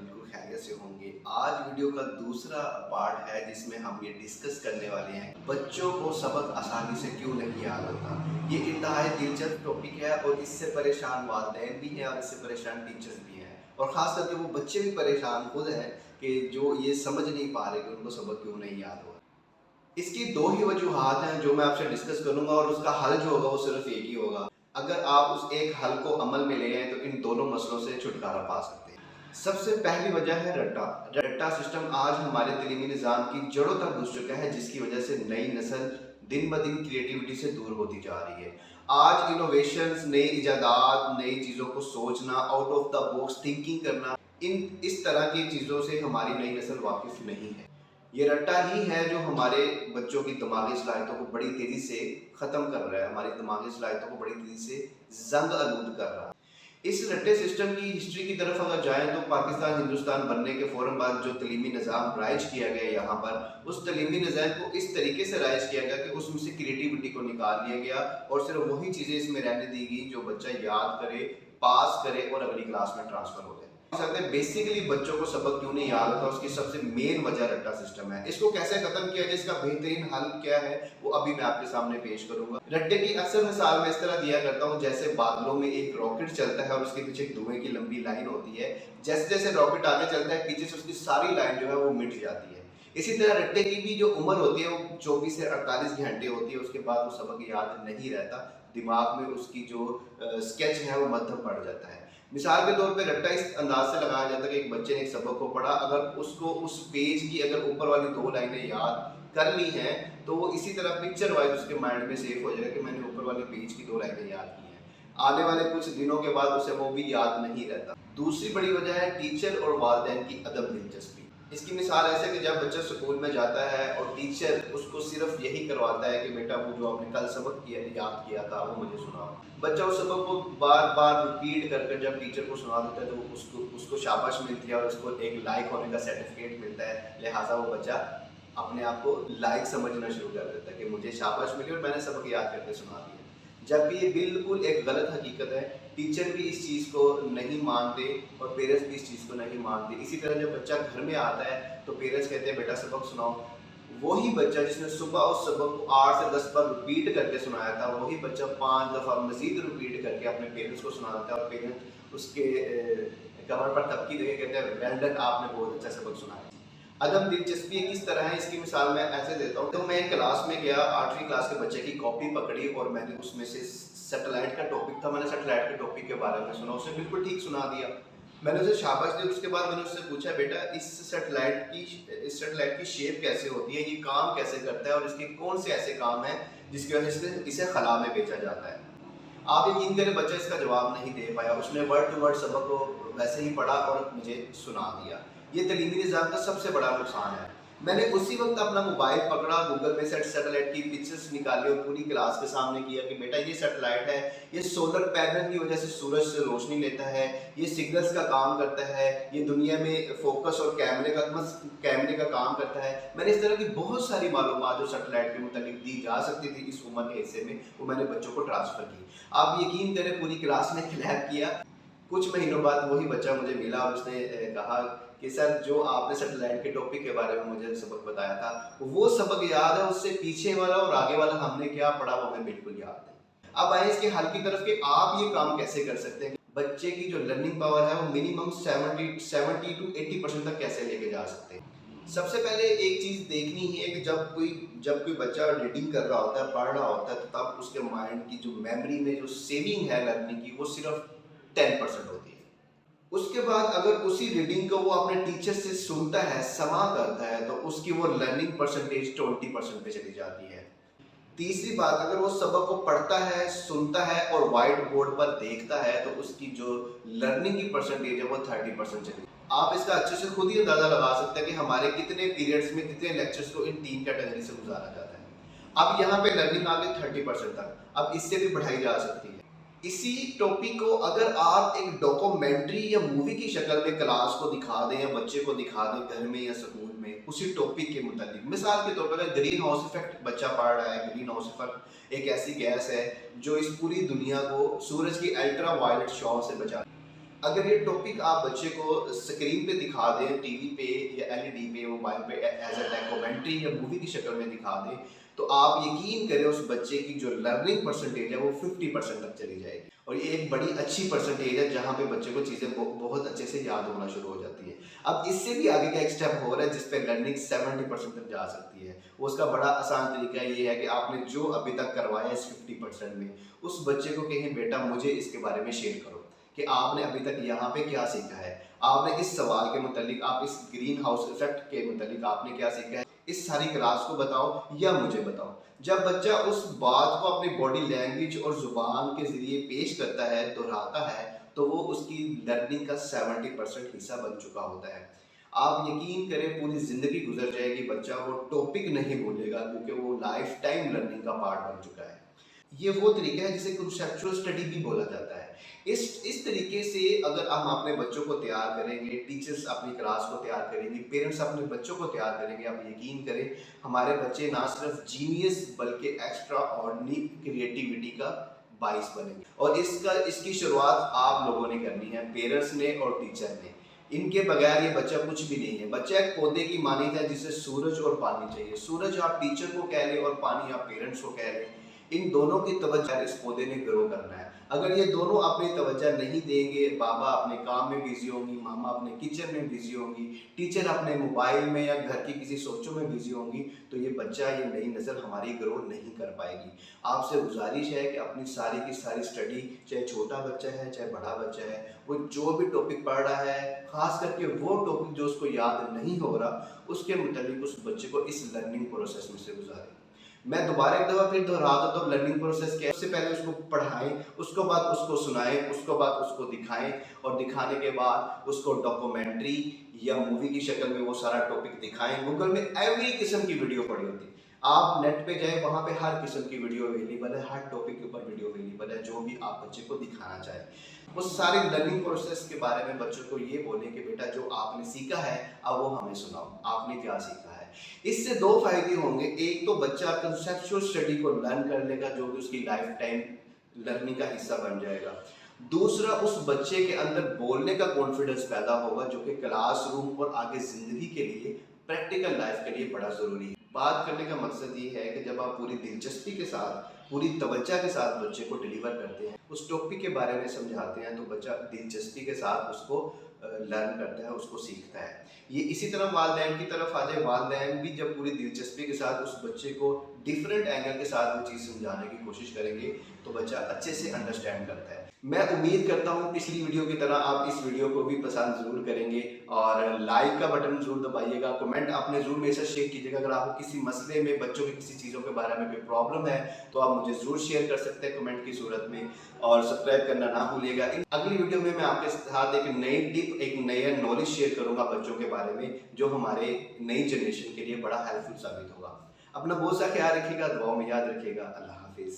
बिल्कुल खैरियत से होंगे। आज वीडियो का दूसरा पार्ट है जिसमें हम ये डिस्कस करने वाले हैं बच्चों को सबक आसानी से क्यों नहीं याद होता। ये इंतहाई दिलचस्प टॉपिक है और इससे परेशान वालिदैन भी हैं और इससे परेशान टीचर्स भी हैं, और ख़ास करके वो बच्चे भी परेशान खुद हैं कि जो ये समझ नहीं पा रहे कि उनको सबक क्यों नहीं याद हो रहा। इसकी दो ही वजूहात हैं जो मैं आपसे डिस्कस करूंगा, और उसका हल जो होगा वो सिर्फ एक ही होगा। अगर आप उस एक हल को अमल में ले आए तो इन दोनों मसलों से छुटकारा पा सकते हैं। सबसे पहली वजह है रट्टा। रट्टा सिस्टम आज हमारे तलीमी निज़ाम की जड़ों तक घुस चुका है, जिसकी वजह से नई नस्ल दिन ब दिन क्रिएटिविटी से दूर होती जा रही है। आज इनोवेशंस, नई इजादात, नई चीज़ों को सोचना, out of the box thinking करना, इस तरह की चीज़ों से हमारी नई नस्ल वाकिफ नहीं है। ये रट्टा ही है जो हमारे बच्चों की दिमागी सलाहियतों को बड़ी तेज़ी से ख़त्म कर रहा है, हमारी दिमागी सलाहियतों को बड़ी तेज़ी से जंग आलूद कर रहा है। इस रट्टे सिस्टम की हिस्ट्री की तरफ अगर जाएं तो पाकिस्तान हिंदुस्तान बनने के फ़ौरन बाद जो तलीमी निज़ाम राइज किया गया यहाँ पर, उस तलीमी निज़ाम को इस तरीके से राइज किया गया कि उसमें से क्रिएटिविटी को निकाल लिया गया और सिर्फ वही चीज़ें इसमें रहने दी गई जो बच्चा याद करे, पास करे और अगली क्लास में ट्रांसफ़र हो जाए। बेसिकली बच्चों को सबक क्यों नहीं याद होता, उसकी सबसे मेन वजह रट्टा सिस्टम है। इसको कैसे खत्म किया जाए, इसका बेहतरीन हल क्या है, वो अभी मैं आपके सामने पेश करूंगा। रट्टे की अक्सर मिसाल मैं इस तरह दिया करता हूँ जैसे बादलों में एक रॉकेट चलता है और उसके पीछे एक धुएं की लंबी लाइन होती है। जैसे जैसे रॉकेट आगे चलता है पीछे से उसकी सारी लाइन जो है वो मिट जाती है। इसी तरह रट्टे की भी जो उम्र होती है वो 24 से 48 घंटे होती है। उसके बाद वो सबक याद नहीं रहता, दिमाग में उसकी जो स्केच है वो मध्यम पड़ जाता है। मिसाल के तौर पे रट्टा इस अंदाज से लगाया जाता है कि एक बच्चे ने एक सबक को पढ़ा, अगर उसको उस पेज की अगर ऊपर वाली 2 लाइनें याद कर ली हैं तो वो इसी तरह पिक्चर वाइज उसके माइंड में सेव हो जाएगा कि मैंने ऊपर वाले पेज की 2 लाइनें याद की हैं। आने वाले कुछ दिनों के बाद उसे वो भी याद नहीं रहता। दूसरी बड़ी वजह है टीचर और वालिदैन की अदम दिलचस्पी। इसकी मिसाल ऐसे कि जब बच्चा स्कूल में जाता है और टीचर उसको सिर्फ यही करवाता है कि बेटा वो जो आपने कल सबक किया याद किया था वो मुझे सुनाओ। बच्चा उस सबक को बार बार रिपीट कर जब टीचर को सुना देता है तो उसको शाबाश मिलती है और उसको एक लाइक होने का सर्टिफिकेट मिलता है। लिहाजा वो बच्चा अपने आप को लाइक समझना शुरू कर देता है कि मुझे शाबाश मिली और मैंने सबक याद करके सुना दिया, जबकि ये बिल्कुल एक गलत हकीकत है। टीचर भी इस चीज़ को नहीं मानते और पेरेंट्स भी इस चीज़ को नहीं मानते। इसी तरह जब बच्चा घर में आता है तो पेरेंट्स कहते हैं बेटा सबक सुनाओ। वही बच्चा जिसने सुबह उस सबक को 8 से 10 बार रिपीट करके सुनाया था, वही बच्चा 5 दफ़ा मज़ीद रिपीट करके अपने पेरेंट्स को सुनाता है और पेरेंट्स उसके कमर पर तबकी देके कहते हैं वेल डन, आपने बहुत अच्छा सबक सुनाया। अदम दिलचस्पी किस तरह है इसकी मिसाल मैं ऐसे देता हूँ। तो मैं क्लास में गया, 8वीं क्लास के बच्चे की कॉपी पकड़ी और मैंने उसमें से सैटेलाइट का टॉपिक था, मैंने सैटेलाइट के टॉपिक के बारे में सुना, उसने बिल्कुल ठीक सुना दिया। मैंने उसे शाबाश दी। उसके बाद मैंने उससे पूछा बेटा इस सैटेलाइट की शेप कैसे होती है, ये काम कैसे करता है और इसके कौन से ऐसे काम हैं जिसकी वजह से इसे खला में बेचा जाता है। आप यकीन करें बच्चा इसका जवाब नहीं दे पाया। उसने वर्ड टू वर्ड सबक को वैसे ही पढ़ा और मुझे सुना दिया। ये तलीमी निज़ाम का सबसे बड़ा नुकसान है। मैंने उसी वक्त अपना मोबाइल पकड़ा, गूगल में सैटेलाइट की पिक्चर्स निकाली और पूरी क्लास के सामने किया कि बेटा ये सैटेलाइट है, ये सोलर पैनल की वजह से सूरज से रोशनी लेता है, ये सिग्नल्स का काम करता है, ये दुनिया में फोकस और कैमरे का काम करता है। मैंने इस तरह की बहुत सारी मालूमात जो सैटेलाइट के मुताबिक दी जा सकती थी इस उम्र के हिस्से में, वो मैंने बच्चों को ट्रांसफ़र की। आप यकीन करें पूरी क्लास ने क्लैप किया। कुछ महीनों बाद वही बच्चा मुझे मिला और उसने कहा कि सर जो आपने सैटेलाइट के टॉपिक के बारे में मुझे सबक बताया था वो सबक याद है, उससे पीछे वाला और आगे वाला हमने क्या पढ़ा वो हमें बिल्कुल याद नहीं। अब आए इसके हल की तरफ कि आप ये काम कैसे कर सकते हैं। बच्चे की जो लर्निंग पावर है वो मिनिमम 70 to 80% तक कैसे लेके जा सकते हैं। सबसे पहले एक चीज़ देखनी है कि जब कोई बच्चा रीडिंग कर रहा होता है, पढ़ रहा होता है, तो तब उसके माइंड की जो मेमोरी में जो सेविंग है लर्निंग की वो सिर्फ 10% होती है। उसके बाद अगर उसी रीडिंग को वो अपने टीचर से सुनता है, समा करता है, तो उसकी वो लर्निंग परसेंटेज 20% पे चली जाती है। तीसरी बात, अगर वो सबक को पढ़ता है, सुनता है और व्हाइट बोर्ड पर देखता है तो उसकी जो लर्निंग की परसेंटेज है वो 30% चली। आप इसका अच्छे से खुद ही अंदाजा लगा सकते हैं कि हमारे कितने पीरियड्स में कितने लेक्चर्स को इन 3 कैटेगरी से गुजारा जाता है। अब यहाँ पे लर्निंग आ गई 30% तक, अब इससे भी बढ़ाई जा सकती है। इसी टॉपिक को अगर आप एक डॉक्यूमेंट्री या मूवी की शक्ल में क्लास को दिखा दें या बच्चे को दिखा दें घर में या स्कूल में उसी टॉपिक के मुताबिक, मिसाल के तौर पर अगर ग्रीन हाउस इफेक्ट बच्चा पढ़ रहा है, ग्रीन हाउस इफेक्ट एक ऐसी गैस है जो इस पूरी दुनिया को सूरज की अल्ट्रा वायलेट शॉ से बचा। अगर ये टॉपिक आप बच्चे को स्क्रीन पे दिखा दें, टीवी पे या एलईडी पे, मोबाइल पे एज अ डॉक्यूमेंट्री या मूवी की शक्ल में दिखा दें, तो आप यकीन करें उस बच्चे की जो लर्निंग परसेंटेज है वो 50% तक चली जाएगी। और ये एक बड़ी अच्छी परसेंटेज है जहाँ पे बच्चे को चीज़ें बहुत अच्छे से याद होना शुरू हो जाती है। अब इससे भी आगे का एक स्टेप हो रहा है जिस पे लर्निंग 70% तक जा सकती है। उसका बड़ा आसान तरीका ये है कि आपने जो अभी तक करवाया इस 50% में, उस बच्चे को कहें बेटा मुझे इसके बारे में शेयर करो कि आपने अभी तक यहाँ पे क्या सीखा है, आपने इस सवाल के मुतालिक, आप इस ग्रीन हाउस इफेक्ट के मुतालिक आपने क्या सीखा है, इस सारी क्लास को बताओ या मुझे बताओ। जब बच्चा उस बात को अपनी बॉडी लैंग्वेज और जुबान के जरिए पेश करता है, दोहराता है, तो वो उसकी लर्निंग का 70% हिस्सा बन चुका होता है। आप यकीन करें पूरी ज़िंदगी गुजर जाएगी, बच्चा वो टॉपिक नहीं भूलेगा क्योंकि वो लाइफ टाइम लर्निंग का पार्ट बन चुका है। ये वो तरीका है जिसे कंसेप्चुअल स्टडी भी बोला जाता है। इस तरीके से अगर हम अपने बच्चों को तैयार करेंगे, टीचर्स अपनी क्लास को तैयार करेंगे, पेरेंट्स अपने बच्चों को तैयार करेंगे, आप यकीन करें हमारे बच्चे ना सिर्फ जीनियस बल्कि एक्स्ट्रा ऑर्डिनरी क्रिएटिविटी का बाइस बनेंगे। और इसकी शुरुआत आप लोगों ने करनी है, पेरेंट्स ने और टीचर ने। इनके बगैर ये बच्चा कुछ भी नहीं है। बच्चा एक पौधे की मानी है जिसे सूरज और पानी चाहिए। सूरज आप टीचर को कह लें और पानी आप पेरेंट्स को कह लें, इन दोनों की तवज्जो इस पौधे ने ग्रो करना है। अगर ये दोनों अपनी तवज्जो नहीं देंगे, बाबा अपने काम में बिजी होंगी, मामा अपने किचन में बिजी होंगी, टीचर अपने मोबाइल में या घर की किसी सोचों में बिजी होंगी, तो ये बच्चा, ये नई नस्ल हमारी ग्रो नहीं कर पाएगी। आपसे गुजारिश है कि अपनी सारी की सारी स्टडी, चाहे छोटा बच्चा है चाहे बड़ा बच्चा है, वो जो भी टॉपिक पढ़ रहा है, खास करके वो टॉपिक जो उसको याद नहीं हो रहा, उसके मुताबिक उस बच्चे को इस लर्निंग प्रोसेस में से गुजारें। मैं दोबारा एक दफ़ा फिर दोहरा दूँ तो लर्निंग प्रोसेस क्या है, सबसे पहले उसको पढ़ाएं, उसको बाद उसको सुनाएं, उसको बाद उसको दिखाएं, और दिखाने के बाद उसको डॉक्यूमेंट्री या मूवी की शक्ल में वो सारा टॉपिक दिखाएं। गूगल में एवरी किस्म की वीडियो पड़ी होती है, आप नेट पे जाए वहाँ पे हर किस्म की वीडियो अवेलेबल है, हर टॉपिक के ऊपर वीडियो अवेलेबल है, जो भी आप बच्चे को दिखाना चाहें। उस सारे लर्निंग प्रोसेस के बारे में बच्चों को ये बोलें कि बेटा जो आपने सीखा है अब वो हमें सुनाओ, आपने क्या सीखा है। इससे दो फायदे होंगे, एक तो बच्चा कंसेप्चुअल स्टडी को लर्न कर लेगा जो कि उसकी लाइफ टाइम लर्निंग का हिस्सा बन जाएगा। दूसरा, उस बच्चे के अंदर बोलने का कॉन्फिडेंस पैदा होगा जो कि क्लासरूम और आगे जिंदगी के लिए, प्रैक्टिकल लाइफ के लिए बड़ा जरूरी है। बात करने का मकसद ये है कि जब आप पूरी दिलचस्पी के साथ, पूरी तवज्जो के साथ बच्चे को डिलीवर करते हैं, उस टॉपिक के बारे में समझाते हैं, तो बच्चा दिलचस्पी के साथ उसको लर्न करता है, उसको सीखता है। ये इसी तरह वालिदैन की तरफ आ जाए, वालिदैन भी जब पूरी दिलचस्पी के साथ उस बच्चे को डिफरेंट एंगल के साथ वो चीज़ समझाने की कोशिश करेंगे तो बच्चा अच्छे से अंडरस्टैंड करता है। मैं उम्मीद करता हूँ पिछली वीडियो की तरह आप इस वीडियो को भी पसंद ज़रूर करेंगे और लाइक का बटन ज़रूर दबाइएगा। कमेंट आपने ज़रूर मेरे साथ शेयर कीजिएगा। अगर आपको किसी मसले में, बच्चों की किसी चीज़ों के बारे में कोई प्रॉब्लम है तो आप मुझे ज़रूर शेयर कर सकते हैं कमेंट की सूरत में, और सब्सक्राइब करना ना भूलिएगा। अगली वीडियो में मैं आपके साथ एक नई टिप, एक नया नॉलेज शेयर करूँगा बच्चों के बारे में, जो हमारे नई जनरेशन के लिए बड़ा हेल्पफुल साबित होगा। अपना बहुत सा ख्याल रखिएगा, दुआओं में याद रखिएगा। अल्लाह हाफिज़।